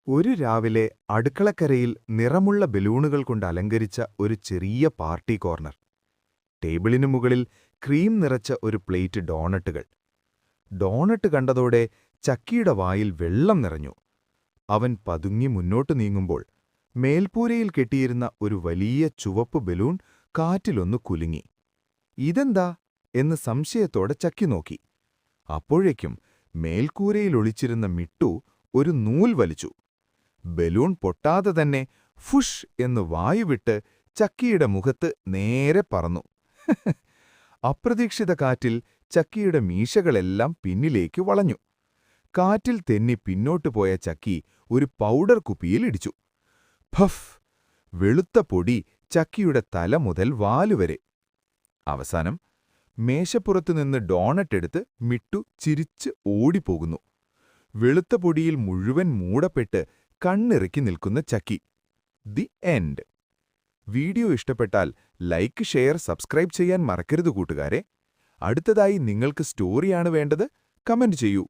ഒരു രാവിലെ അടുക്കളക്കരയിൽ നിറമുള്ള ബലൂണുകൾ കൊണ്ട് അലങ്കരിച്ച ഒരു ചെറിയ പാർട്ടി കോർണർ. ടേബിളിനു മുകളിൽ ക്രീം നിറച്ച ഒരു പ്ലേറ്റ് ഡോണട്ടുകൾ. ഡോണട്ട് കണ്ടതോടെ ചക്കിയുടെ വായിൽ വെള്ളം നിറഞ്ഞു. അവൻ പതുങ്ങി മുന്നോട്ടു നീങ്ങുമ്പോൾ മേൽപ്പൂരയിൽ കെട്ടിയിരുന്ന ഒരു വലിയ ചുവപ്പ് ബലൂൺ കാറ്റിലൊന്നു കുലുങ്ങി. ഇതെന്താ എന്ന് സംശയത്തോടെ ചക്കി നോക്കി. അപ്പോഴേക്കും മേൽക്കൂരയിൽ ഒളിച്ചിരുന്ന മിട്ടു ഒരു നൂൽ വലിച്ചു. ബലൂൺ പൊട്ടാതെ തന്നെ ഫുഷ് എന്ന് വായുവിട്ട് ചക്കിയുടെ മുഖത്ത് നേരെ പറന്നു. അപ്രതീക്ഷിത കാറ്റിൽ ചക്കിയുടെ മീശകളെല്ലാം പിന്നിലേക്ക് വളഞ്ഞു. കാറ്റിൽ തെന്നി പിന്നോട്ടു പോയ ചക്കി ഒരു പൗഡർ കുപ്പിയിൽ ഇടിച്ചു. ഭഫ്! വെളുത്ത പൊടി ചക്കിയുടെ തല മുതൽ വാലുവരെ. അവസാനം മേശപ്പുറത്തുനിന്ന് ഡോണട്ടെടുത്ത് മിട്ടു ചിരിച്ച് ഓടിപ്പോകുന്നു. വെളുത്ത പൊടിയിൽ മുഴുവൻ മൂടപ്പെട്ട് കണ്ണിറുക്കി നിൽക്കുന്ന ചക്കി. The end. വീഡിയോ ഇഷ്ടപ്പെട്ടാൽ ലൈക്ക്, ഷെയർ, സബ്സ്ക്രൈബ് ചെയ്യാൻ മറക്കരുത് കൂട്ടുകാരെ. അടുത്തതായി നിങ്ങൾക്ക് സ്റ്റോറിയാണ് വേണ്ടത്? കമന്റ് ചെയ്യൂ.